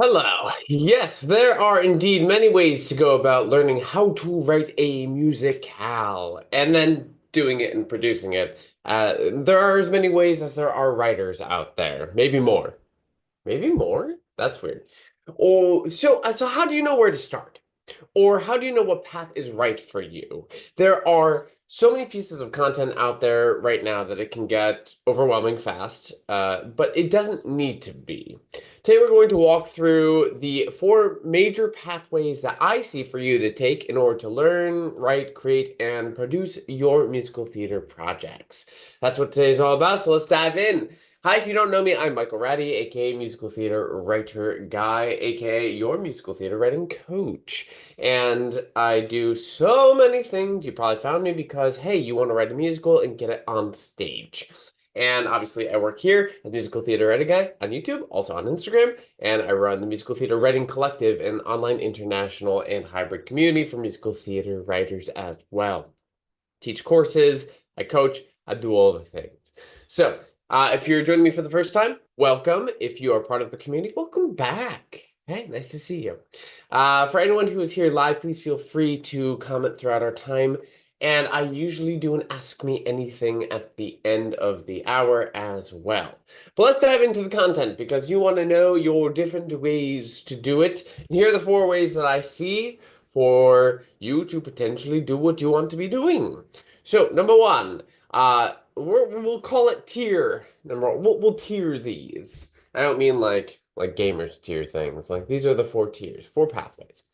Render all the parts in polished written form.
Hello. Yes, there are indeed many ways to go about learning how to write a musicale and then doing it and producing it. There are as many ways as there are writers out there. Maybe more. Maybe more? That's weird. So how do you know where to start? Or how do you know what path is right for you? There are so many pieces of content out there right now that it can get overwhelming fast, but it doesn't need to be. Today, we're going to walk through the four major pathways that I see for you to take in order to learn, write, create, and produce your musical theater projects. That's what today's all about, so let's dive in. Hi, if you don't know me, I'm Michael Ratty, aka Musical Theater Writer Guy, aka your musical theater writing coach. And I do so many things. You probably found me because, hey, you want to write a musical and get it on stage. And obviously, I work here at Musical Theater Writing Guy on YouTube, also on Instagram, and I run the Musical Theater Writing Collective, an online international and hybrid community for musical theater writers as well. Teach courses, I coach, I do all the things. So, if you're joining me for the first time, welcome. If you are part of the community, welcome back. Hey, nice to see you. For anyone who is here live, please feel free to comment throughout our time. And I usually do an Ask Me Anything at the end of the hour as well. But let's dive into the content because you want to know your different ways to do it. And here are the four ways that I see for you to potentially do what you want to be doing. So, number one, we'll call it tier. Number one, we'll tier these. I don't mean like gamers tier things. Like these are the four tiers, four pathways.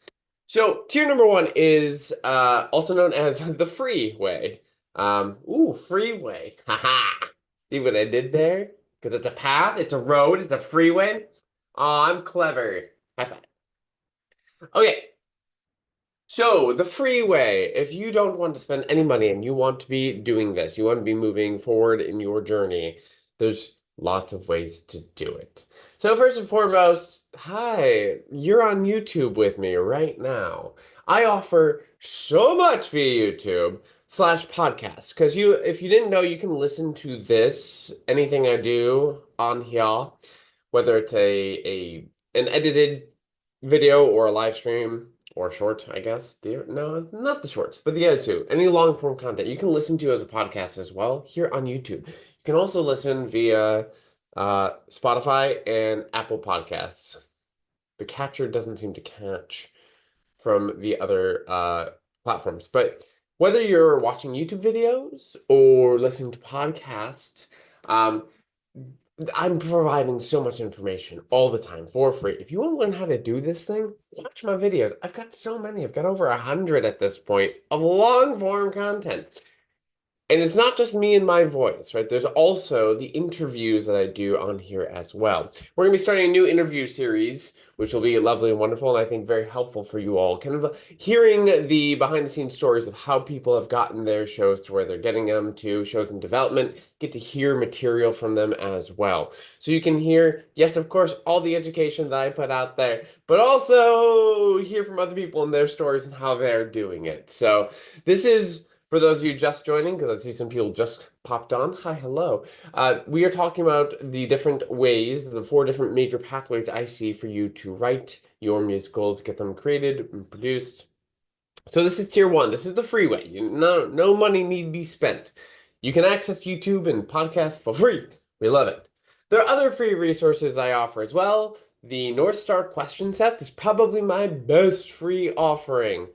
So tier number one is also known as the freeway. Freeway. Haha. See what I did there? Because it's a path, it's a road, it's a freeway. Oh, I'm clever. High five. Okay, so the freeway, if you don't want to spend any money and you want to be doing this, you want to be moving forward in your journey, there's lots of ways to do it. So first and foremost, hi, you're on YouTube with me right now. I offer so much via YouTube slash podcast because if you didn't know, you can listen to anything I do on here, whether it's an edited video or a live stream or short, I guess. No, not the shorts, but the other two. Any long form content you can listen to as a podcast as well here on YouTube. You can also listen via Spotify and Apple Podcasts. The catcher doesn't seem to catch from the other platforms, but whether you're watching YouTube videos or listening to podcasts, um, I'm providing so much information all the time for free. If you want to learn how to do this thing, watch my videos. I've got so many. I've got over 100 at this point of long form content. And it's not just me and my voice, right? There's also the interviews that I do on here as well. We're going to be starting a new interview series, which will be lovely and wonderful, and I think very helpful for you all. Kind of hearing the behind the scenes stories of how people have gotten their shows to where they're getting them to, shows in development, get to hear material from them as well. So you can hear, yes, of course, all the education that I put out there, but also hear from other people and their stories and how they're doing it. So this is for those of you just joining, because I see some people just popped on, hi, hello. We are talking about the different ways, the four different major pathways I see for you to write your musicals, get them created and produced. So this is tier one. This is the freeway. No money need be spent. You can access YouTube and podcasts for free. We love it. There are other free resources I offer as well. The North Star question sets is probably my best free offering.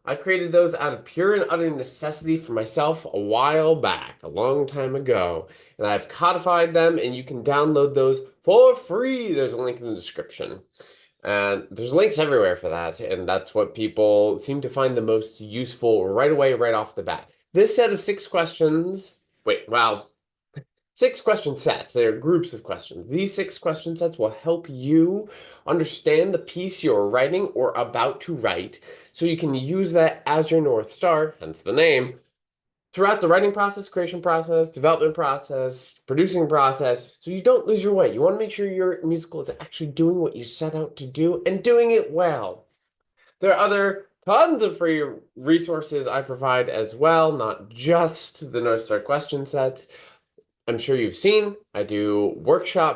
I created those out of pure and utter necessity for myself a while back, a long time ago, and I've codified them, and you can download those for free. There's a link in the description. And there's links everywhere for that, and that's what people seem to find the most useful right away, right off the bat. This set of six questions, six question sets. They're groups of questions. These six question sets will help you understand the piece you're writing or about to write, so you can use that as your North Star, hence the name, throughout the writing process, creation process, development process, producing process, so you don't lose your way. You want to make sure your musical is actually doing what you set out to do and doing it well. There are other tons of free resources I provide as well, not just the North Star question sets. I'm sure you've seen, I do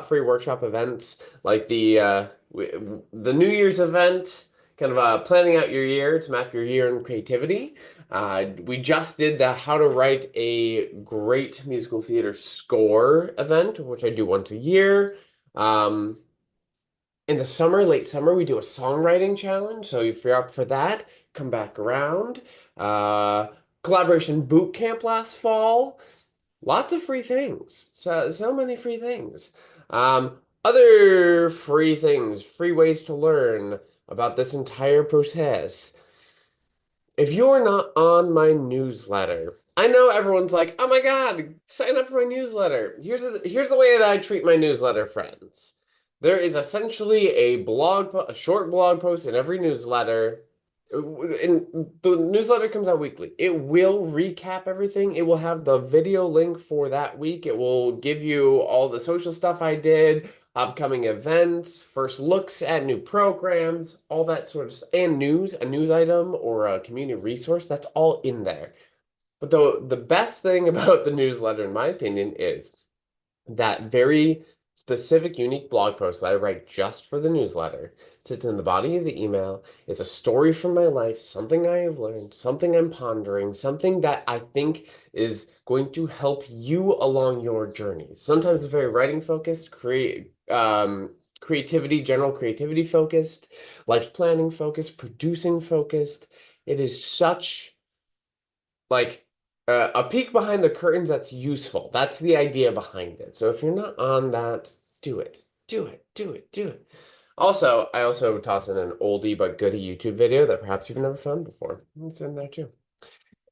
free workshop events like the the New Year's event, kind of planning out your year to map your year in creativity. We just did the How to Write a Great Musical Theater Score event, which I do once a year. Um, in the summer, late summer, we do a songwriting challenge. So if you're up for that, come back around. Uh, Collaboration boot camp last fall. Lots of free things. So many free things. Other free things, free ways to learn about this entire process. If you're not on my newsletter, I know everyone's like, "Oh my God, sign up for my newsletter." Here's the way that I treat my newsletter friends. There is essentially a short blog post in every newsletter. And the newsletter comes out weekly. It will recap everything. It will have the video link for that week. It will give you all the social stuff I did, upcoming events, first looks at new programs, all that sort of stuff, and news, a news item or a community resource, that's all in there. But the best thing about the newsletter, in my opinion, is that very specific, unique blog post that I write just for the newsletter sits in the body of the email. It's a story from my life, something I have learned, something I'm pondering, something that I think is going to help you along your journey. Sometimes it's very writing focused, creativity, general creativity focused, life planning focused, producing focused. It is such like a peek behind the curtains that's useful. That's the idea behind it. So if you're not on that, do it. Do it. Do it. Do it. Also, I also toss in an oldie but goodie YouTube video that perhaps you've never found before. It's in there too.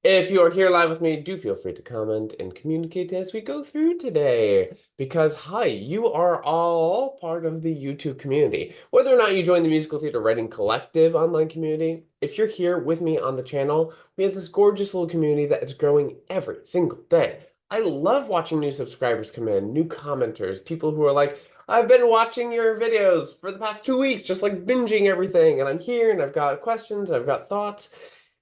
If you are here live with me, do feel free to comment and communicate as we go through today. Because, hi, you are all part of the YouTube community. Whether or not you join the Musical Theater Writing Collective online community, if you're here with me on the channel, we have this gorgeous little community that is growing every single day. I love watching new subscribers come in, new commenters, people who are like, I've been watching your videos for the past 2 weeks, just like binging everything, and I'm here and I've got questions, I've got thoughts.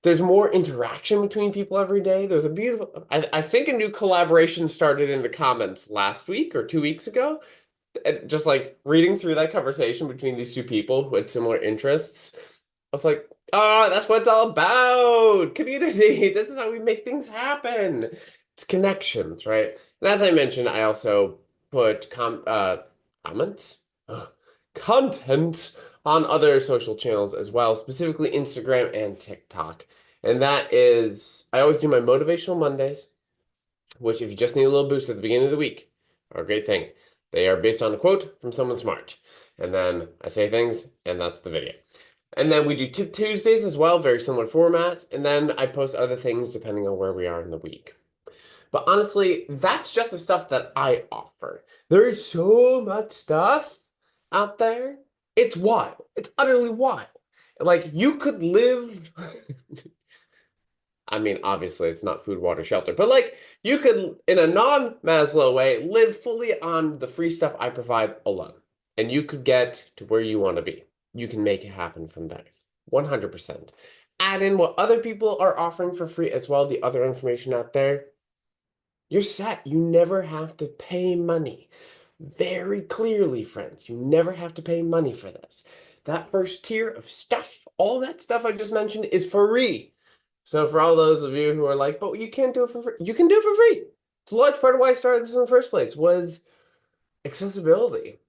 There's more interaction between people every day. There's a beautiful, I think a new collaboration started in the comments last week or 2 weeks ago. Just like reading through that conversation between these two people who had similar interests. I was like, oh, that's what it's all about. Community. This is how we make things happen. It's connections, right? And as I mentioned, I also put comments, Ugh. Content on other social channels as well, specifically Instagram and TikTok. And that is, I always do my Motivational Mondays, which if you just need a little boost at the beginning of the week, are a great thing. They are based on a quote from someone smart. And then I say things, and that's the video. And then we do Tip Tuesdays as well, very similar format. And then I post other things depending on where we are in the week. But honestly, that's just the stuff that I offer. There is so much stuff out there. It's wild. It's utterly wild. Like you could live I mean, obviously it's not food, water, shelter, but like you could, in a non-Maslow way, live fully on the free stuff I provide alone. And you could get to where you want to be. You can make it happen from there. 100%. Add in what other people are offering for free as well, the other information out there. You're set. You never have to pay money. Very clearly, friends, you never have to pay money for this. That first tier of stuff, all that stuff I just mentioned is free. So for all those of you who are like, but you can't do it for free, you can do it for free. It's a large part of why I started this in the first place was accessibility.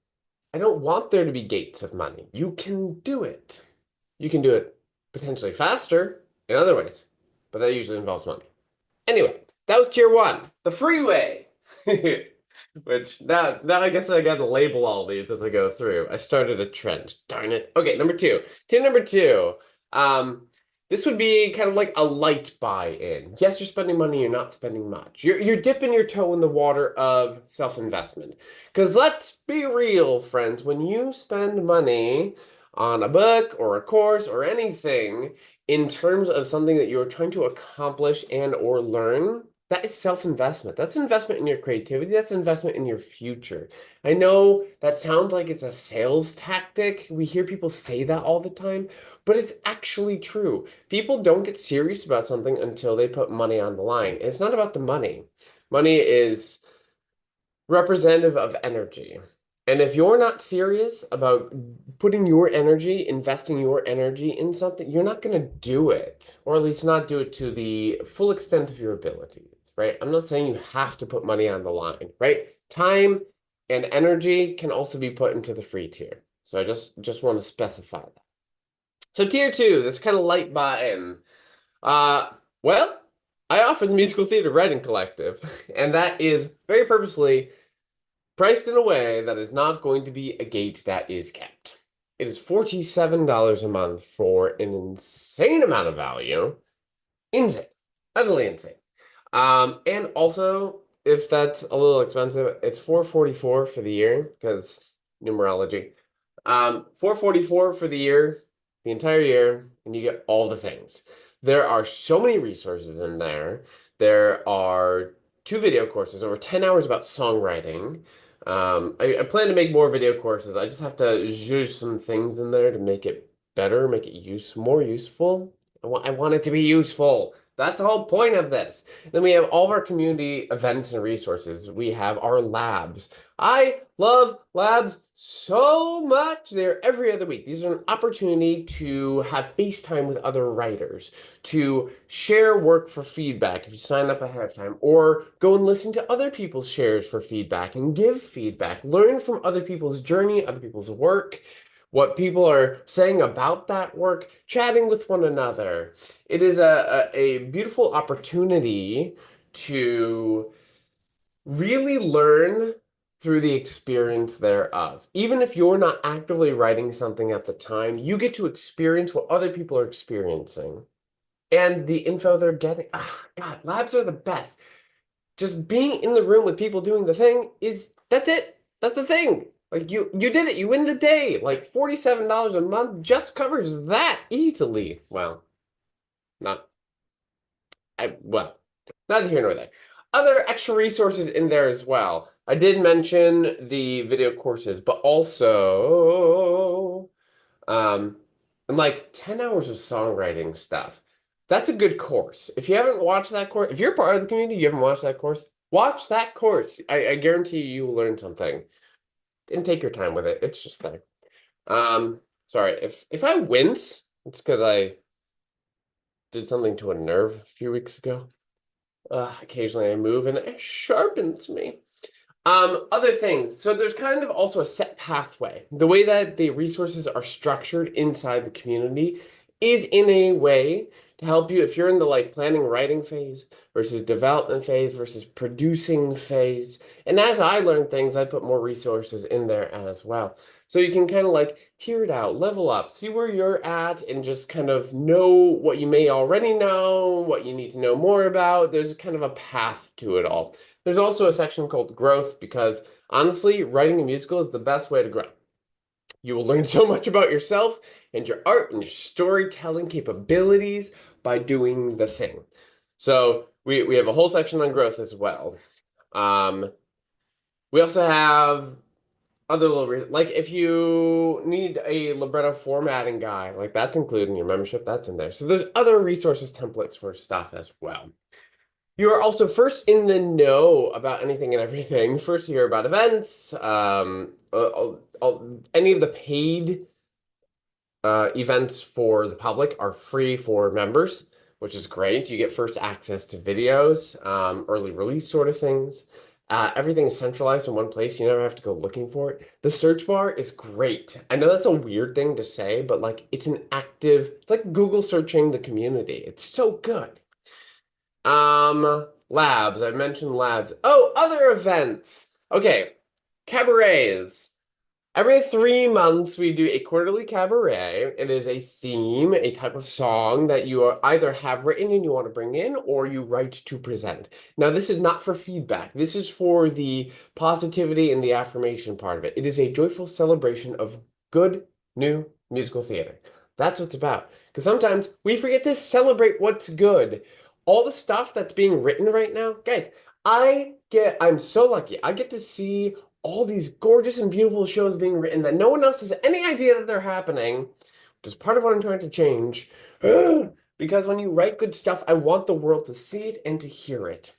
I don't want there to be gates of money. You can do it. You can do it potentially faster in other ways, but that usually involves money. Anyway, that was tier one, the freeway. Which now I guess I got to label all these as I go through. I started a trend. Darn it. Okay, number two. Tip number two. This would be kind of like a light buy-in. Yes, you're spending money, you're not spending much. You're dipping your toe in the water of self-investment. Because let's be real, friends, when you spend money on a book or a course or anything in terms of something that you're trying to accomplish and or learn, that is self-investment. That's investment in your creativity. That's investment in your future. I know that sounds like it's a sales tactic. We hear people say that all the time, but it's actually true. People don't get serious about something until they put money on the line. It's not about the money. Money is representative of energy. And if you're not serious about putting your energy, investing your energy in something, you're not going to do it, or at least not do it to the full extent of your abilities, right? I'm not saying you have to put money on the line, right? Time and energy can also be put into the free tier. So I just want to specify that. So tier two, that's kind of light button. Uh, well, I offer the Musical Theater Writing Collective, and that is very purposely priced in a way that is not going to be a gate that is kept. It is $47 a month for an insane amount of value. Insane. Utterly insane. And also, if that's a little expensive, it's $444 for the year, because numerology. 444 for the year, the entire year, and you get all the things. There are so many resources in there. There are two video courses, over 10 hours about songwriting. I plan to make more video courses. I just have to zhuzh some things in there to make it better, make it more useful. I want it to be useful. That's the whole point of this. Then we have all of our community events and resources. We have our labs. I love labs so much. They're every other week. These are an opportunity to have FaceTime with other writers, to share work for feedback if you sign up ahead of time, or go and listen to other people's shares for feedback and give feedback, learn from other people's journey, other people's work, what people are saying about that work, chatting with one another. It is a beautiful opportunity to really learn through the experience thereof. Even if you're not actively writing something at the time, you get to experience what other people are experiencing and the info they're getting. Ah, God, labs are the best. Just being in the room with people doing the thing that's it. That's the thing. Like you did it. You win the day. Like $47 a month just covers that easily. Well, not well, neither here nor there. Other extra resources in there as well. I did mention the video courses, but also and like 10 hours of songwriting stuff. That's a good course. If you haven't watched that course, if you're part of the community, you haven't watched that course, watch that course. I guarantee you will learn something. And take your time with it. It's just there. Sorry, if I wince, it's because I did something to a nerve a few weeks ago. Occasionally I move and it sharpens me. Other things. So there's kind of also a set pathway. The way that the resources are structured inside the community is in a way to help you if you're in the like planning writing phase versus development phase versus producing phase. And as I learn things, I put more resources in there as well. So you can kind of like tier it out, level up, see where you're at, and just kind of know what you may already know, what you need to know more about. There's kind of a path to it all. There's also a section called growth because honestly, writing a musical is the best way to grow. You will learn so much about yourself and your art and your storytelling capabilities by doing the thing. So we have a whole section on growth as well. We also have other little like if you need a libretto formatting guy, like that's included in your membership, that's in there. So there's other resources, templates for stuff as well. You are also first in the know about anything and everything. First, you hear about events, any of the paid events for the public are free for members, which is great. You get first access to videos, early release sort of things. Everything is centralized in one place. You never have to go looking for it. The search bar is great. I know that's a weird thing to say, but like it's like Google searching the community. It's so good. Labs. I mentioned labs. Oh, other events. Okay, cabarets. Every 3 months, we do a quarterly cabaret. It is a theme, a type of song that you either have written and you want to bring in, or you write to present. Now, this is not for feedback. This is for the positivity and the affirmation part of it. It is a joyful celebration of good new musical theater. That's what it's about. Because sometimes we forget to celebrate what's good. All the stuff that's being written right now, guys, I'm so lucky. I get to see all these gorgeous and beautiful shows being written that no one else has any idea that they're happening, which is part of what I'm trying to change. Because when you write good stuff, I want the world to see it and to hear it.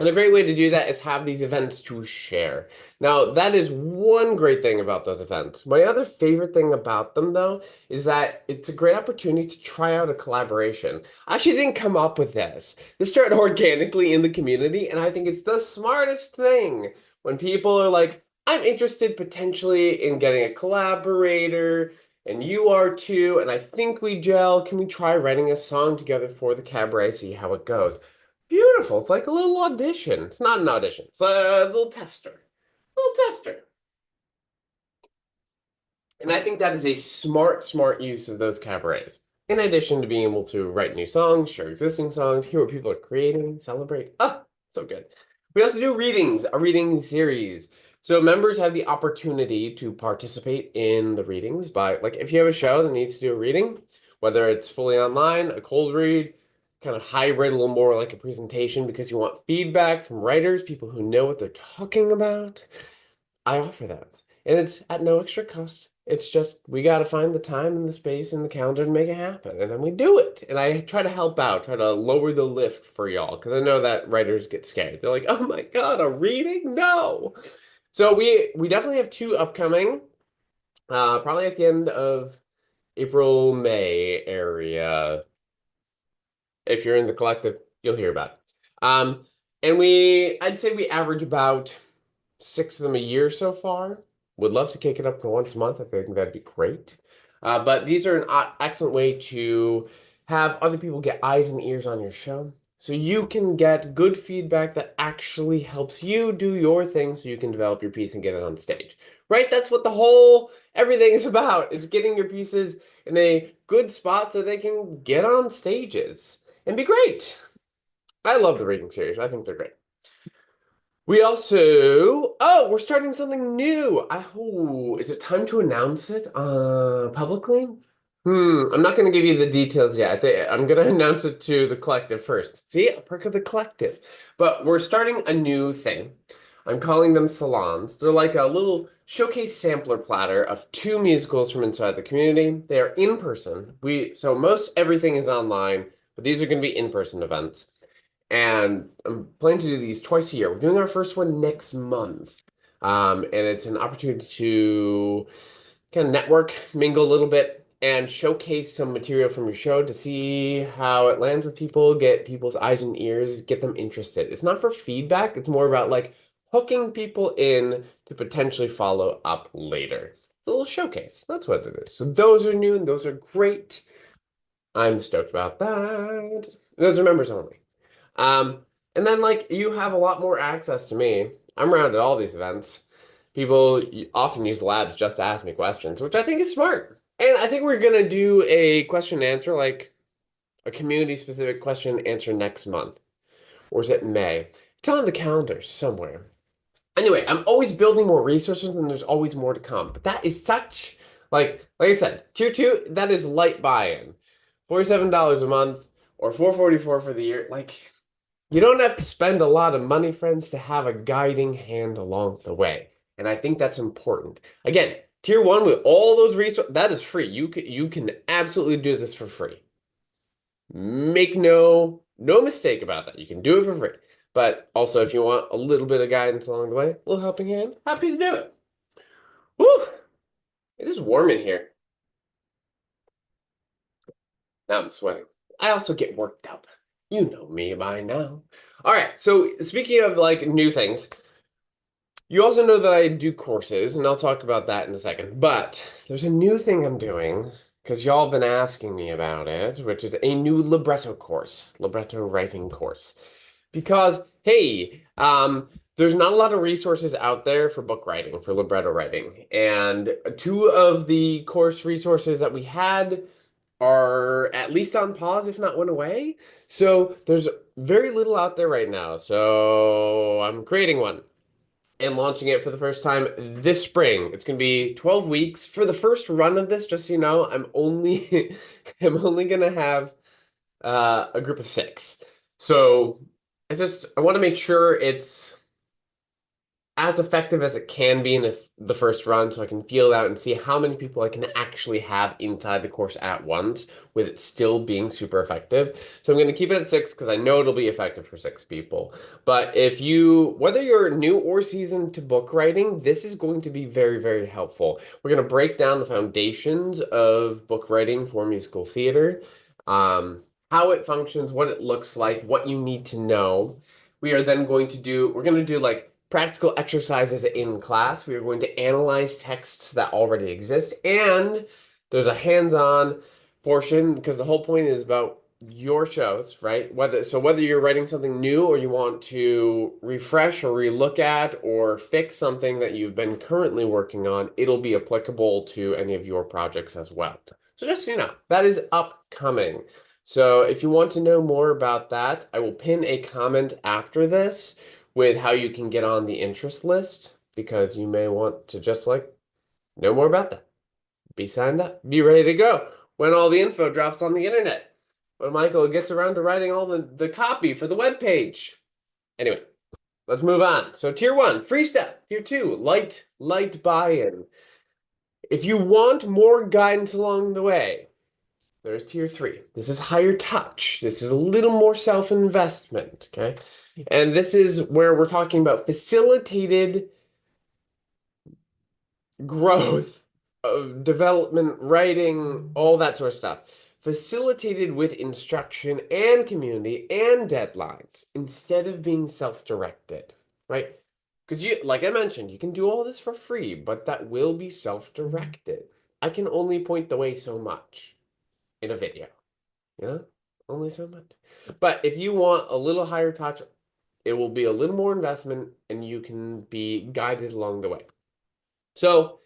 And a great way to do that is have these events to share. Now, that is one great thing about those events. My other favorite thing about them, though, is that it's a great opportunity to try out a collaboration. I actually didn't come up with this. This started organically in the community, and I think it's the smartest thing when people are like, I'm interested potentially in getting a collaborator, and you are too, and I think we gel. Can we try writing a song together for the cabaret, see how it goes? Beautiful. It's like a little audition. It's not an audition. It's a little tester. Little tester. And I think that is a smart, smart use of those cabarets. In addition to being able to write new songs, share existing songs, hear what people are creating, celebrate. Ah, so good. We also do readings, a reading series. So members have the opportunity to participate in the readings by, like, if you have a show that needs to do a reading, whether it's fully online, a cold read, kind of hybrid, a little more like a presentation because you want feedback from writers, people who know what they're talking about. I offer those. And it's at no extra cost. It's just we got to find the time and the space and the calendar to make it happen. And then we do it. And I try to help out, try to lower the lift for y'all because I know that writers get scared. They're like, "Oh my God, a reading? No." So we definitely have two upcoming, probably at the end of April, May area. If you're in the collective, you'll hear about it. And I'd say we average about six of them a year so far. Would love to kick it up to once a month. I think that'd be great. But these are an excellent way to have other people get eyes and ears on your show. So you can get good feedback that actually helps you do your thing so you can develop your piece and get it on stage. Right? That's what everything is about. It's getting your pieces in a good spot so they can get on stages and be great. I love the reading series. I think they're great. We also, we're starting something new. Is it time to announce it publicly? I'm not going to give you the details yet. I think I'm going to announce it to the collective first. See, a perk of the collective. But we're starting a new thing. I'm calling them salons. They're like a little showcase sampler platter of two musicals from inside the community. They are in person. So most everything is online, but these are going to be in-person events. And I'm planning to do these twice a year. We're doing our first one next month. And it's an opportunity to kind of network, mingle a little bit, and showcase some material from your show to see how it lands with people, get people's eyes and ears, get them interested. It's not for feedback, it's more about like hooking people in to potentially follow up later. It's a little showcase. That's what it is. So those are new and those are great. I'm stoked about that. Those are members only. And then like you have a lot more access to me. I'm around at all these events. People often use labs just to ask me questions, which I think is smart. And I think we're gonna do a question and answer, like a community specific question and answer next month. Or is it May? It's on the calendar somewhere. Anyway, I'm always building more resources and there's always more to come. But that is such like I said, tier two, that is light buy-in. $47 a month or $444 for the year. Like you don't have to spend a lot of money, friends, to have a guiding hand along the way. And I think that's important. Again, tier one with all those resources, that is free. You can absolutely do this for free. Make no mistake about that. You can do it for free. But also, if you want a little bit of guidance along the way, a little helping hand, happy to do it. Woo! It is warm in here. Now I'm sweating. I also get worked up. You know me by now. All right, so speaking of like new things, you also know that I do courses, and I'll talk about that in a second. But there's a new thing I'm doing because y'all been asking me about it, which is a new libretto course, libretto writing course. Because hey, there's not a lot of resources out there for book writing, for libretto writing, and two of the course resources that we had are at least on pause, if not went away. So there's very little out there right now. So I'm creating one and launching it for the first time this spring. It's going to be 12 weeks for the first run of this. Just so you know, I'm only I'm only going to have a group of six. So I want to make sure it's as effective as it can be in the first run, so I can feel it out and see how many people I can actually have inside the course at once with it still being super effective. So I'm going to keep it at 6 because I know it'll be effective for 6 people. But whether you're new or seasoned to book writing, this is going to be very, very helpful. We're going to break down the foundations of book writing for musical theater, how it functions, what it looks like, what you need to know. We're going to do like practical exercises in class. We are going to analyze texts that already exist, and there's a hands-on portion because the whole point is about your shows, right? Whether you're writing something new or you want to refresh or relook at or fix something that you've been currently working on, it'll be applicable to any of your projects as well. So just so you know, that is upcoming. So if you want to know more about that, I will pin a comment after this with how you can get on the interest list because you may want to just like know more about that. Be signed up, be ready to go when all the info drops on the internet. When Michael gets around to writing all the copy for the web page. Anyway, let's move on. So tier 1, free step. Tier 2, light buy-in. If you want more guidance along the way, there's tier 3. This is higher touch. This is a little more self-investment, okay? And this is where we're talking about facilitated growth, development, writing, all that sort of stuff. Facilitated with instruction and community and deadlines instead of being self-directed, right? Because like I mentioned, you can do all this for free, but that will be self-directed. I can only point the way so much in a video, you know? Only so much. But if you want a little higher touch, it will be a little more investment and you can be guided along the way. So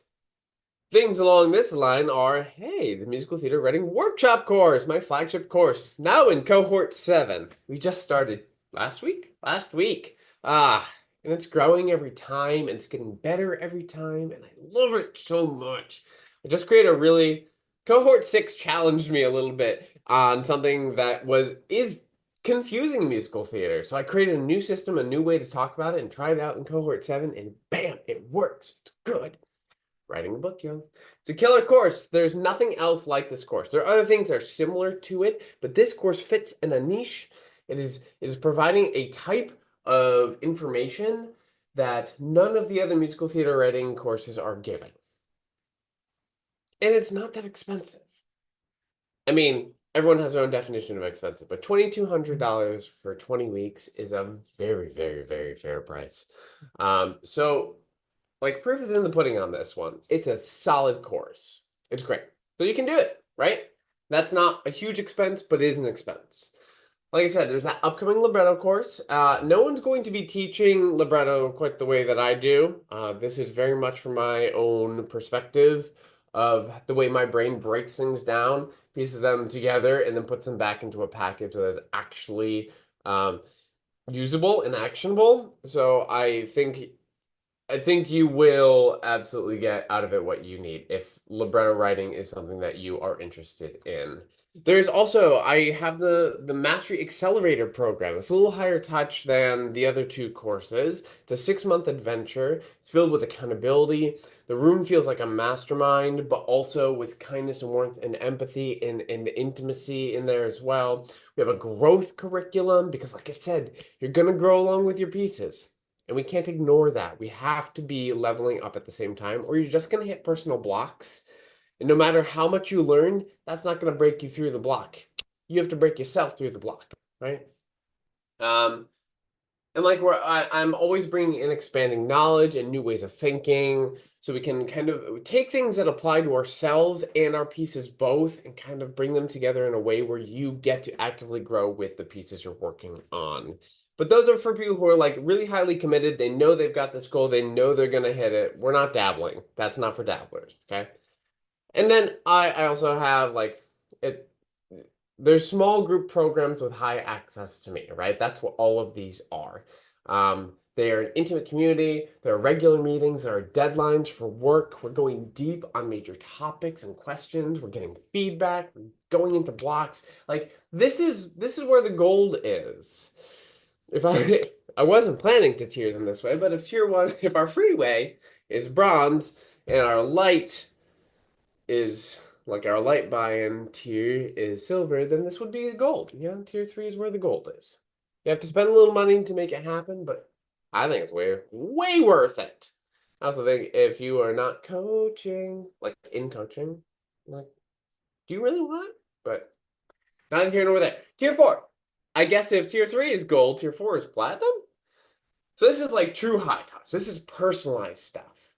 things along this line are, hey, the Musical Theater Writing Workshop course, my flagship course, now in cohort 7. We just started last week. And it's growing every time, and it's getting better every time, and I love it so much. I just created cohort 6 challenged me a little bit on something that is confusing musical theater. So I created a new system, a new way to talk about it, and tried it out in cohort 7, and bam, it works. It's good. Writing a book, yo. It's a killer course. There's nothing else like this course. There are other things that are similar to it, but this course fits in a niche. It is providing a type of information that none of the other musical theater writing courses are giving. And it's not that expensive. I mean, everyone has their own definition of expensive, but $2,200 for 20 weeks is a very, very, very fair price. So like proof is in the pudding on this one. It's a solid course. It's great. So you can do it, right? That's not a huge expense, but it is an expense. Like I said, there's that upcoming libretto course. No one's going to be teaching libretto quite the way that I do. This is very much from my own perspective of the way my brain breaks things down, pieces them together, and then puts them back into a package that is actually usable and actionable. So I think you will absolutely get out of it what you need if libretto writing is something that you are interested in. There's also, I have the Mastery Accelerator program. It's a little higher touch than the other 2 courses. It's a 6-month adventure. It's filled with accountability. The room feels like a mastermind, but also with kindness and warmth and empathy and intimacy in there as well. We have a growth curriculum because, like I said, you're going to grow along with your pieces. And we can't ignore that. We have to be leveling up at the same time, or you're just going to hit personal blocks. And no matter how much you learn, that's not going to break you through the block. You have to break yourself through the block, right? And like I'm always bringing in expanding knowledge and new ways of thinking, so we can kind of take things that apply to ourselves and our pieces both, and kind of bring them together in a way where you get to actively grow with the pieces you're working on. But those are for people who are like really highly committed. They know they've got this goal. They know they're going to hit it. We're not dabbling. That's not for dabblers, okay? And then I also have like there's small group programs with high access to me, right? That's what all of these are. They are an intimate community. There are regular meetings. There are deadlines for work. We're going deep on major topics and questions. We're getting feedback. We're going into blocks. Like this is where the gold is. If I I wasn't planning to tier them this way, but if tier one, if our freeway is bronze and our light is like our light buy-in tier is silver, then this would be gold. Yeah, tier three is where the gold is. You have to spend a little money to make it happen, but I think it's way worth it. I also think if you are not coaching, like in coaching, like, do you really want it? But neither here nor there. Tier four. I guess if tier three is gold, tier four is platinum. So this is like true high touch. This is personalized stuff.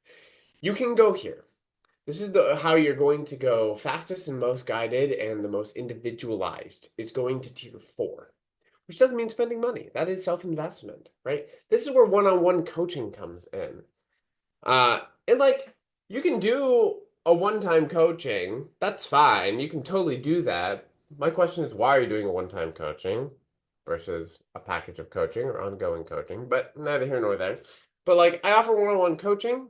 You can go here. This is how you're going to go fastest and most guided and the most individualized. It's going to tier four, which doesn't mean spending money. That is self-investment, right? This is where one-on-one coaching comes in. And like you can do a one-time coaching. That's fine. You can totally do that. My question is, why are you doing a one-time coaching versus a package of coaching or ongoing coaching? But neither here nor there. But like I offer one-on-one coaching.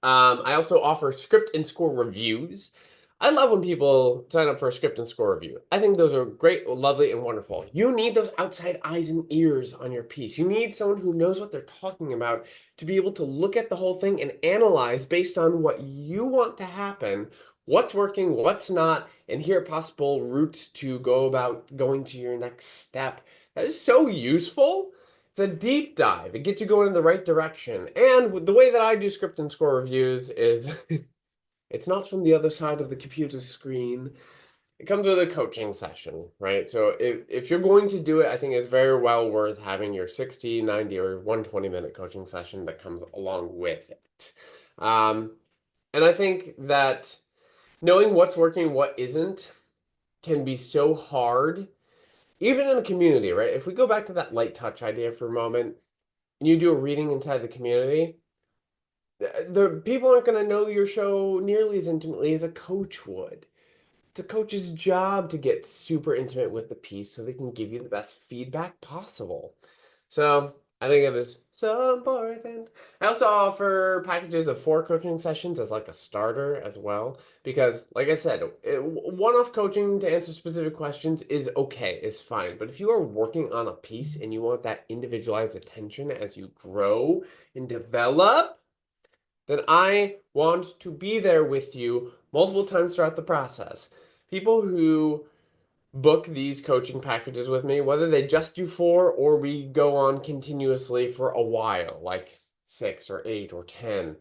I also offer script and score reviews. I love when people sign up for a script and score review. I think those are great, lovely, and wonderful. You need those outside eyes and ears on your piece. You need someone who knows what they're talking about to be able to look at the whole thing and analyze based on what you want to happen, what's working, what's not, and here are possible routes to go about going to your next step. That is so useful. It's a deep dive. It gets you going in the right direction. And the way that I do script and score reviews is it's not from the other side of the computer screen. It comes with a coaching session, right? So if you're going to do it, I think it's very well worth having your 60, 90, or 120-minute coaching session that comes along with it. And I think that knowing what's working, what isn't, can be so hard, even in a community, right? If we go back to that light touch idea for a moment, and you do a reading inside the community, the people aren't going to know your show nearly as intimately as a coach would. It's a coach's job to get super intimate with the piece so they can give you the best feedback possible. So I think it is so important. I also offer packages of 4 coaching sessions as like a starter as well, because like I said, one-off coaching to answer specific questions is okay, is fine. But if you are working on a piece and you want that individualized attention as you grow and develop, then I want to be there with you multiple times throughout the process. People who book these coaching packages with me, whether they just do 4 or we go on continuously for a while, like 6 or 8 or 10,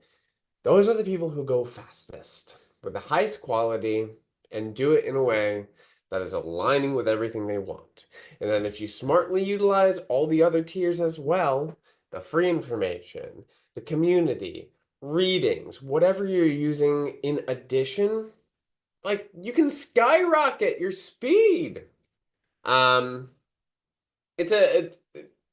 those are the people who go fastest with the highest quality and do it in a way that is aligning with everything they want. And then if you smartly utilize all the other tiers as well, the free information, the community, readings, whatever you're using in addition, like you can skyrocket your speed. Um, it's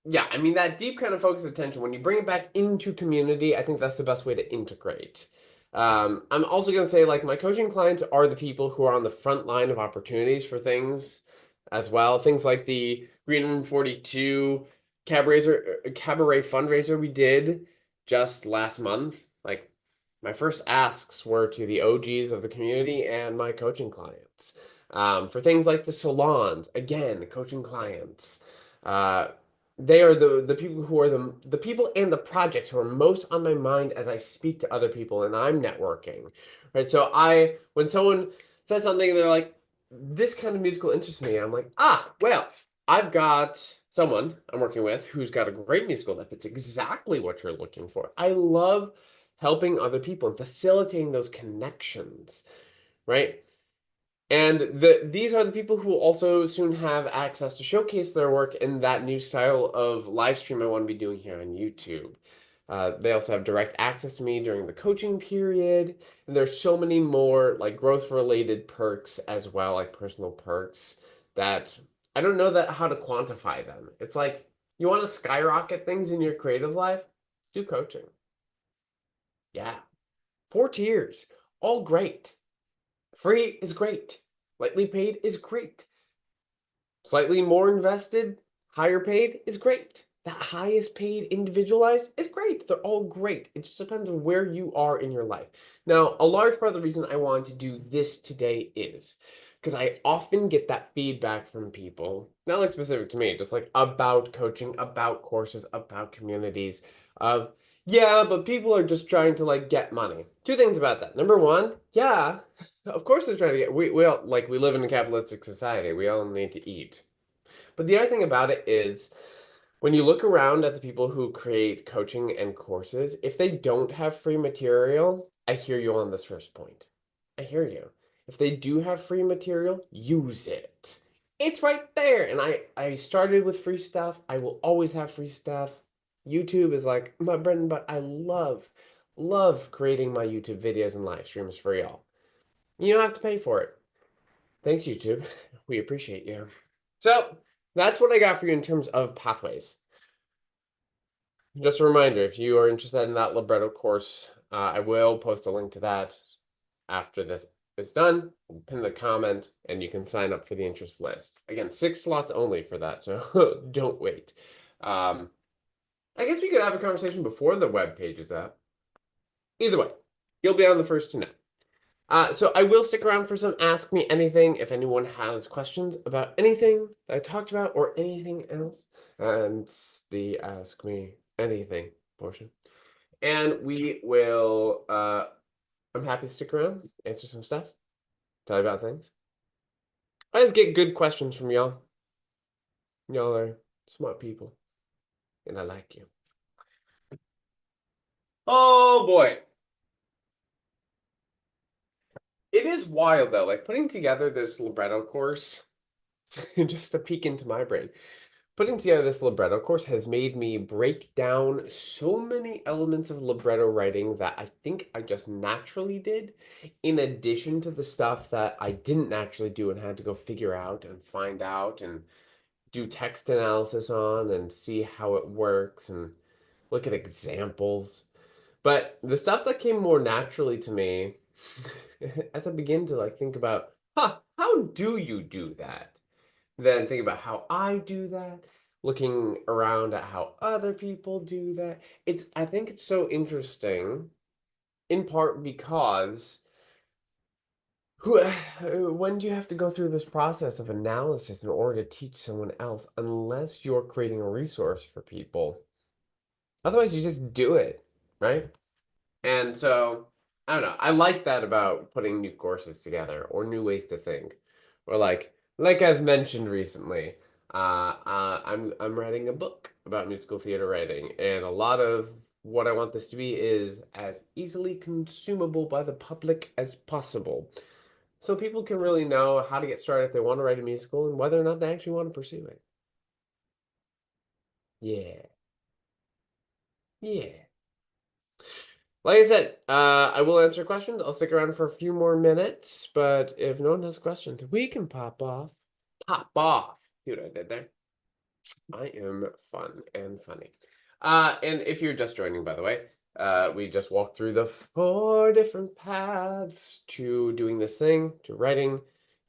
yeah, I mean that deep kind of focused attention, when you bring it back into community, I think that's the best way to integrate. I'm also gonna say like my coaching clients are the people who are on the front line of opportunities for things as well. Things like the Green Room 42 cabaret fundraiser we did just last month. Like my first asks were to the OGs of the community and my coaching clients. For things like the salons, again, coaching clients. They are the people who are the people and the projects who are most on my mind as I speak to other people and I'm networking, right? So when someone says something and they're like, this kind of musical interests me, I'm like, well, I've got someone I'm working with who's got a great musical that fits exactly what you're looking for. I love helping other people and facilitating those connections, right? And these are the people who will also soon have access to showcase their work in that new style of live stream I want to be doing here on YouTube. They also have direct access to me during the coaching period, and there's so many more like growth-related perks as well, like personal perks that I don't know how to quantify them. It's like you want to skyrocket things in your creative life, do coaching. Yeah, 4 tiers, all great. Free is great. Lightly paid is great. Slightly more invested, higher paid is great. That highest paid individualized is great. They're all great. It just depends on where you are in your life. Now, a large part of the reason I wanted to do this today is because I often get that feedback from people, not like specific to me, just like about coaching, about courses, about communities of, yeah, but people are just trying to like get money. Two things about that. Number one, yeah, of course they're trying to get, we all, like, we live in a capitalistic society. We all need to eat. But the other thing about it is, when you look around at the people who create coaching and courses, if they don't have free material, I hear you on this first point. I hear you. If they do have free material, use it. It's right there. And I started with free stuff. I will always have free stuff. YouTube is like my bread and butter. I love creating my YouTube videos and live streams for y'all. You don't have to pay for it. Thanks, YouTube. We appreciate you. So that's what I got for you in terms of pathways. Just a reminder, if you are interested in that libretto course, I will post a link to that after this is done. I'll pin the comment, and you can sign up for the interest list. Again, 6 slots only for that, so don't wait. I guess we could have a conversation before the web page is up. Either way, you'll be on the first to know. So I will stick around for some Ask Me Anything if anyone has questions about anything that I talked about or anything else. And the Ask Me Anything portion. And we will, I'm happy to stick around, answer some stuff, tell you about things. I always get good questions from y'all. Y'all are smart people, and I like you. Oh boy. It is wild though, like putting together this libretto course, just a peek into my brain. Putting together this libretto course has made me break down so many elements of libretto writing that I think I just naturally did, in addition to the stuff that I didn't naturally do and had to go figure out and find out and do text analysis on and see how it works and look at examples. But the stuff that came more naturally to me as I begin to like think about, how do you do that? Then think about how I do that, looking around at how other people do that. I think it's so interesting, in part because when do you have to go through this process of analysis in order to teach someone else unless you're creating a resource for people? Otherwise, you just do it, right? And so, I don't know. I like that about putting new courses together or new ways to think. Or like I've mentioned recently, I'm writing a book about musical theater writing, and a lot of what I want this to be is as easily consumable by the public as possible. So people can really know how to get started if they want to write a musical and whether or not they actually want to pursue it. Yeah. Yeah. Like I said, I will answer questions. I'll stick around for a few more minutes, but if no one has questions, we can pop off. Pop off. See what I did there? I am fun and funny. And if you're just joining, by the way, we just walked through the 4 different paths to doing this thing, to writing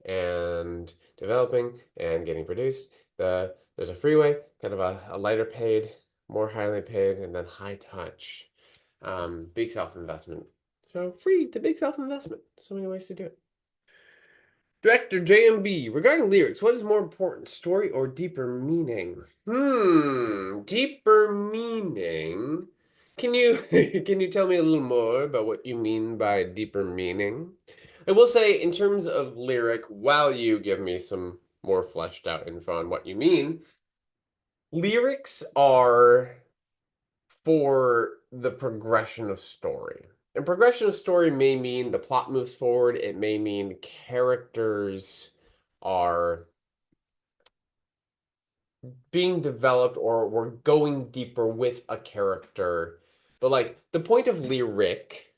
and developing and getting produced. There's a freeway, kind of a lighter paid, more highly paid, and then high touch. Big self-investment. So free to big self-investment. So many ways to do it. Director JMB, regarding lyrics, what is more important, story or deeper meaning? Deeper meaning. Can you can you tell me a little more about what you mean by deeper meaning? I will say, in terms of lyric, while you give me some more fleshed out info on what you mean, lyrics are for the progression of story. And progression of story may mean the plot moves forward, it may mean characters are being developed or we're going deeper with a character. But like the point of lyric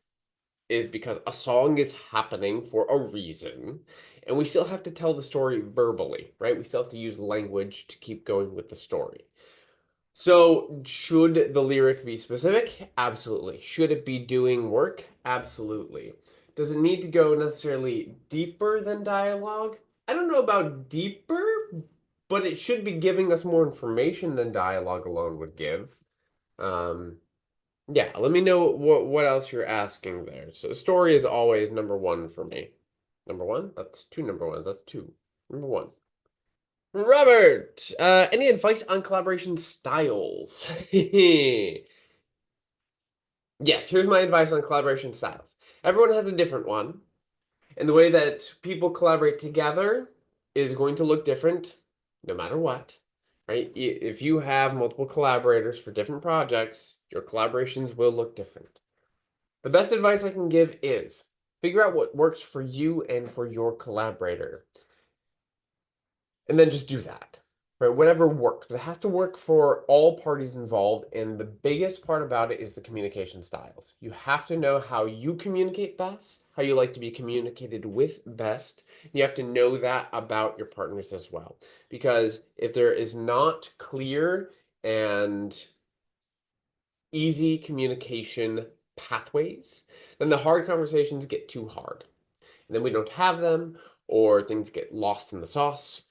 is because a song is happening for a reason, and we still have to tell the story verbally, right? We still have to use language to keep going with the story. So, should the lyric be specific? Absolutely. Should it be doing work? Absolutely. Does it need to go necessarily deeper than dialogue? I don't know about deeper, but it should be giving us more information than dialogue alone would give. Um, yeah, let me know what else you're asking there. So, story is always number one for me. Number one. That's two number ones. That's two. Number one. Robert, any advice on collaboration styles? Yes, here's my advice on collaboration styles. Everyone has a different one, and the way that people collaborate together is going to look different no matter what, right? If you have multiple collaborators for different projects, your collaborations will look different. The best advice I can give is figure out what works for you and for your collaborator, and then just do that. Right? Whatever works. It has to work for all parties involved, and the biggest part about it is the communication styles. You have to know how you communicate best, how you like to be communicated with best. You have to know that about your partners as well. Because if there is not clear and easy communication pathways, then the hard conversations get too hard. And then we don't have them, or things get lost in the sauce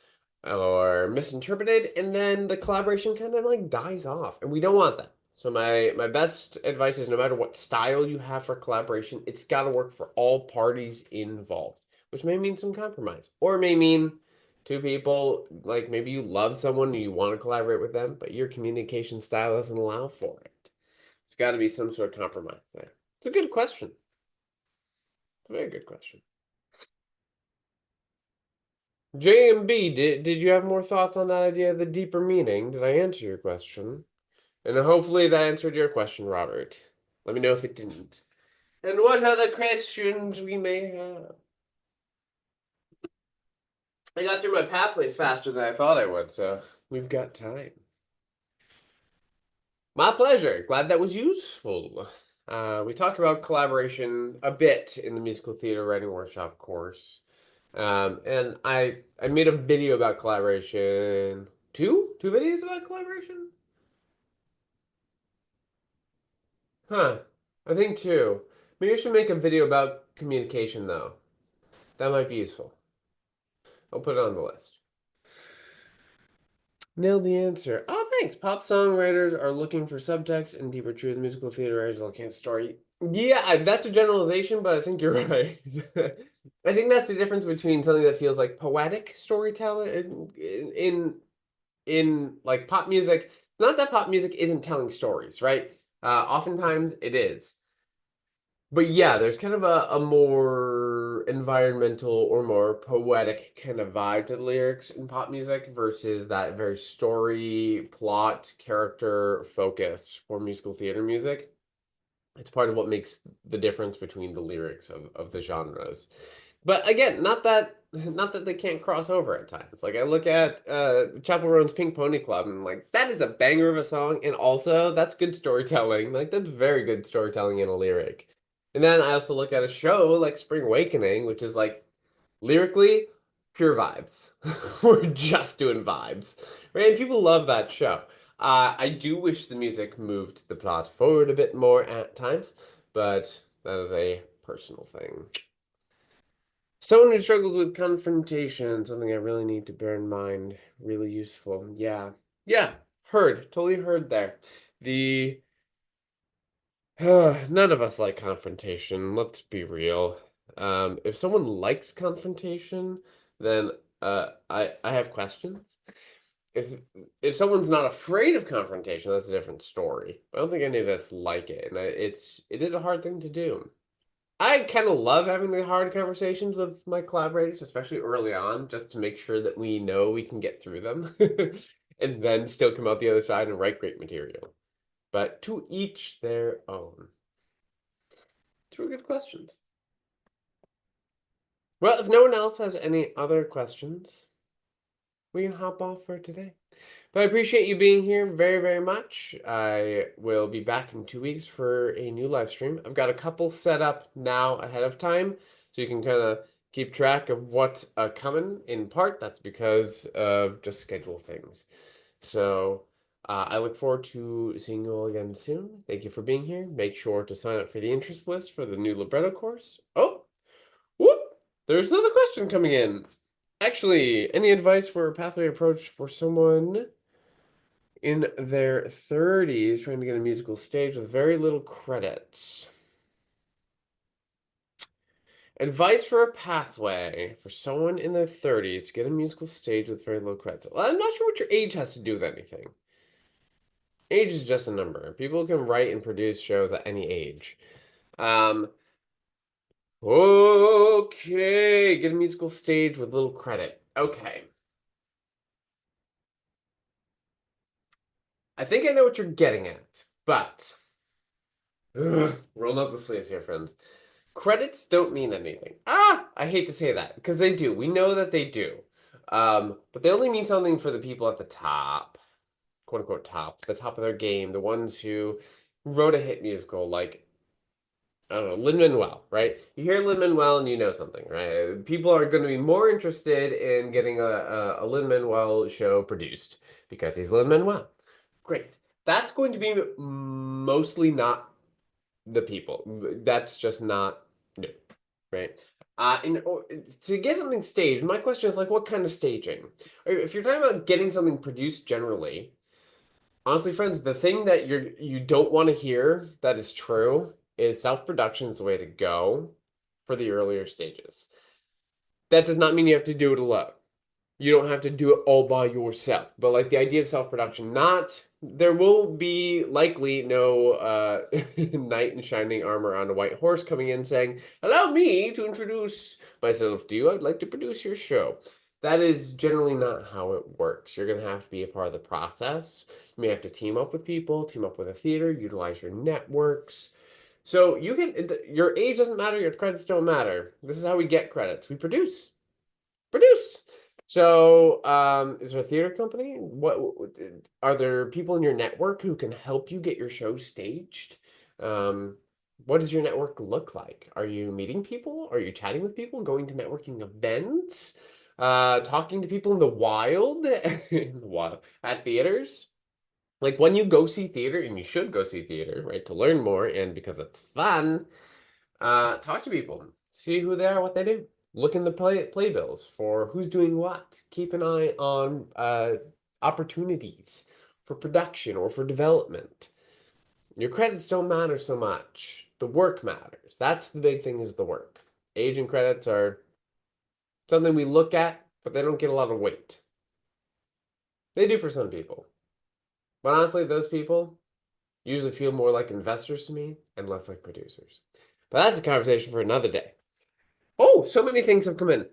or misinterpreted, and then the collaboration kind of like dies off, and we don't want that. So my best advice is no matter what style you have for collaboration, it's got to work for all parties involved, which may mean some compromise, or it may mean two people, like maybe you love someone and you want to collaborate with them, but your communication style doesn't allow for it. It's got to be some sort of compromise there. It's a good question. It's a very good question. JMB, did you have more thoughts on that idea of the deeper meaning? Did I answer your question? And hopefully that answered your question, Robert. Let me know if it didn't. And what other questions we may have? I got through my pathways faster than I thought I would, so we've got time. My pleasure. Glad that was useful. We talked about collaboration a bit in the musical theater writing workshop course. And I made a video about collaboration. Two videos about collaboration? Huh. I think two. Maybe I should make a video about communication though. That might be useful. I'll put it on the list. Nailed the answer. Oh, thanks. Pop songwriters are looking for subtext and deeper truth. Musical theater writers all can't story. Yeah, that's a generalization, but I think you're right. I think that's the difference between something that feels like poetic storytelling in like pop music. Not that pop music isn't telling stories, right? Oftentimes it is. But yeah, there's kind of a more environmental or more poetic kind of vibe to the lyrics in pop music versus that very story, plot, character focus for musical theater music. It's part of what makes the difference between the lyrics of the genres. But again, not that they can't cross over at times. Like I look at Chappell Roan's Pink Pony Club and I'm like, that is a banger of a song, and also that's good storytelling. Like that's very good storytelling in a lyric. And then I also look at a show like Spring Awakening, which is like lyrically pure vibes. We're just doing vibes. Right? And people love that show. I do wish the music moved the plot forward a bit more at times, but that is a personal thing. Someone who struggles with confrontation, something I really need to bear in mind. Really useful. Yeah. Yeah. Heard. Totally heard there. The none of us like confrontation. Let's be real. If someone likes confrontation, then I have questions. If if someone's not afraid of confrontation, that's a different story. I don't think any of us like it, and it is a hard thing to do. I kind of love having the hard conversations with my collaborators, especially early on, just to make sure that we know we can get through them and then still come out the other side and write great material. But to each their own. Two good questions. Well, if no one else has any other questions, we can hop off for today. But I appreciate you being here very, very much. I will be back in 2 weeks for a new live stream. I've got a couple set up now ahead of time, so you can kind of keep track of what's coming. In part, that's because of just schedule things. So I look forward to seeing you all again soon. Thank you for being here. Make sure to sign up for the interest list for the new libretto course. Oh, whoop! There's another question coming in. Actually, any advice for a pathway approach for someone in their 30s trying to get a musical stage with very little credits? Advice for a pathway for someone in their 30s to get a musical stage with very low credits. Well, I'm not sure what your age has to do with anything. Age is just a number. People can write and produce shows at any age. Um, okay, get a musical stage with little credit. Okay. I think I know what you're getting at, but roll up the sleeves here, friends. Credits don't mean anything. I hate to say that because they do. We know that they do. But they only mean something for the people at the top, quote unquote top, the top of their game, the ones who wrote a hit musical like I don't know, Lin-Manuel, right? You hear Lin-Manuel and you know something, right? People are going to be more interested in getting a Lin-Manuel show produced because he's Lin-Manuel. Great. That's going to be mostly not the people. That's just not new, right? To get something staged, my question is like, what kind of staging? If you're talking about getting something produced generally, honestly, friends, the thing that you don't want to hear that is true is self-production is the way to go for the earlier stages. That does not mean you have to do it alone. You don't have to do it all by yourself. But like the idea of self-production, not there will be likely no knight in shining armor on a white horse coming in saying, "Allow me to introduce myself to you. I'd like to produce your show." That is generally not how it works. You're going to have to be a part of the process. You may have to team up with people, team up with a theater, utilize your networks. So you can your age doesn't matter, your credits don't matter. This is how we get credits. We produce. So, is there a theater company? What are there people in your network who can help you get your show staged? Um, what does your network look like? Are you meeting people? Are you chatting with people? Going to networking events? Talking to people in the wild, in the wild at theaters? Like when you go see theater, and you should go see theater, right, to learn more and because it's fun. Talk to people, see who they are, what they do. Look in the playbills for who's doing what. Keep an eye on opportunities for production or for development. Your credits don't matter so much. The work matters. That's the big thing is the work. Age and credits are something we look at, but they don't get a lot of weight. They do for some people. But honestly, those people usually feel more like investors to me and less like producers. But that's a conversation for another day. Oh, so many things have come in.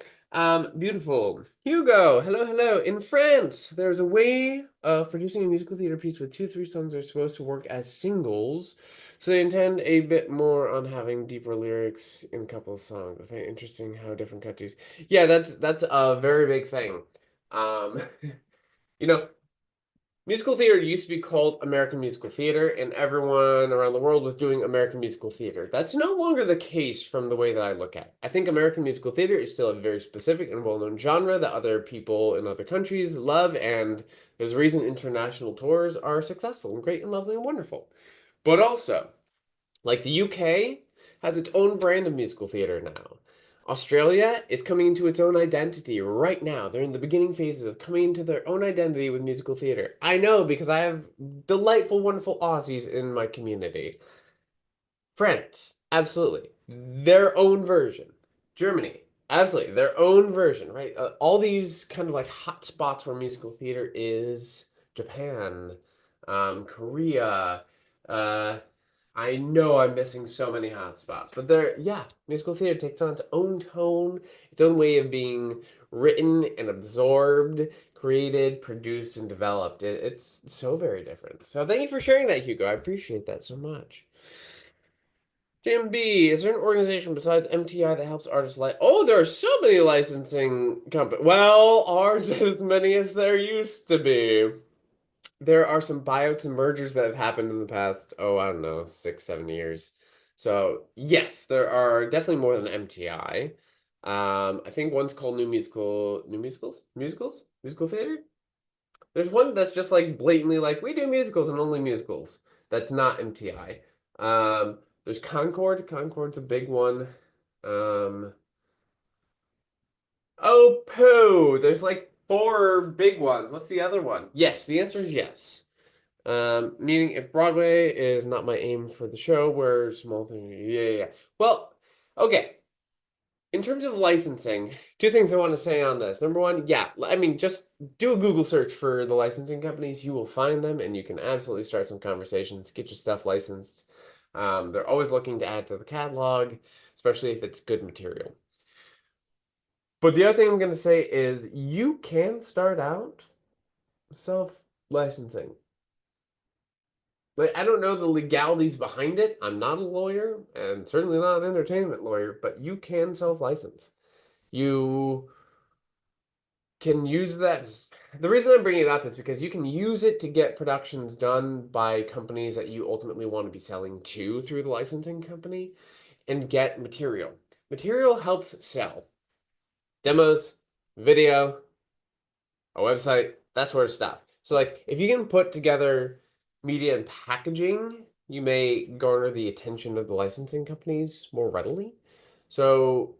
Beautiful. Hugo, hello, hello. In France, there's a way of producing a musical theater piece with two, three songs that are supposed to work as singles. So they intend a bit more on having deeper lyrics in a couple of songs. Very interesting how different countries. Yeah, that's a very big thing. Um, you know, musical theater used to be called American Musical Theater, and everyone around the world was doing American Musical Theater. That's no longer the case from the way that I look at it. I think American Musical Theater is still a very specific and well-known genre that other people in other countries love, and there's a reason international tours are successful and great and lovely and wonderful. But also, like the UK has its own brand of musical theater now. Australia is coming into its own identity right now. They're in the beginning phases of coming into their own identity with musical theater. I know because I have delightful, wonderful Aussies in my community. France, absolutely. Their own version. Germany, absolutely. Their own version, right? All these kind of like hot spots where musical theater is Japan, Korea, uh, I know I'm missing so many hot spots, but yeah, musical theater takes on its own tone, its own way of being written and absorbed, created, produced, and developed. It's so very different. So thank you for sharing that, Hugo. I appreciate that so much. JMB, is there an organization besides MTI that helps artists like? Oh, there are so many licensing companies. Well, aren't as many as there used to be. There are some buyouts and mergers that have happened in the past, oh, I don't know, 6, 7 years. So yes, there are definitely more than MTI. I think one's called New Musical Theater. There's one that's just like blatantly like we do musicals and only musicals. That's not MTI. There's Concord. Concord's a big one. Um, oh, poo. There's like four big ones. What's the other one? Yes, the answer is yes. Meaning if Broadway is not my aim for the show, where small thing, yeah, yeah. Well, okay. In terms of licensing, two things I want to say on this. Number one, yeah, I mean, just do a Google search for the licensing companies. You will find them, and you can absolutely start some conversations, get your stuff licensed. They're always looking to add to the catalog, especially if it's good material. But the other thing I'm going to say is you can start out self-licensing. Like, I don't know the legalities behind it. I'm not a lawyer, and certainly not an entertainment lawyer, but you can self-license. You can use that. The reason I'm bringing it up is because you can use it to get productions done by companies that you ultimately want to be selling to through the licensing company and get material. Material helps sell demos, video, a website, that sort of stuff. So, like, if you can put together media and packaging, you may garner the attention of the licensing companies more readily. So,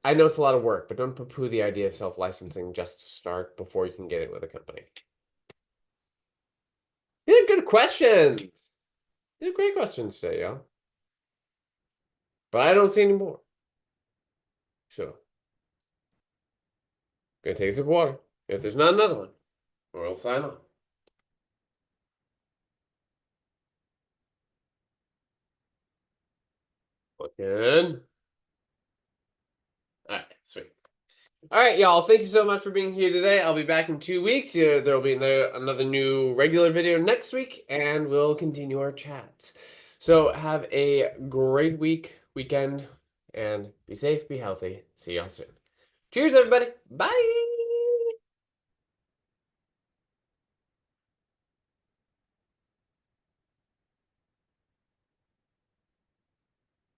I know it's a lot of work, but don't poo-poo the idea of self-licensing just to start before you can get it with a company. Yeah, good questions. Yeah, great questions today, y'all. But I don't see any more. So, gonna take a sip of water. If there's not another one, we'll sign off. Looking. All right, sweet. All right, y'all. Thank you so much for being here today. I'll be back in 2 weeks. There'll be another new regular video next week, and we'll continue our chats. So have a great weekend, and be safe, be healthy. See y'all soon. Cheers, everybody. Bye.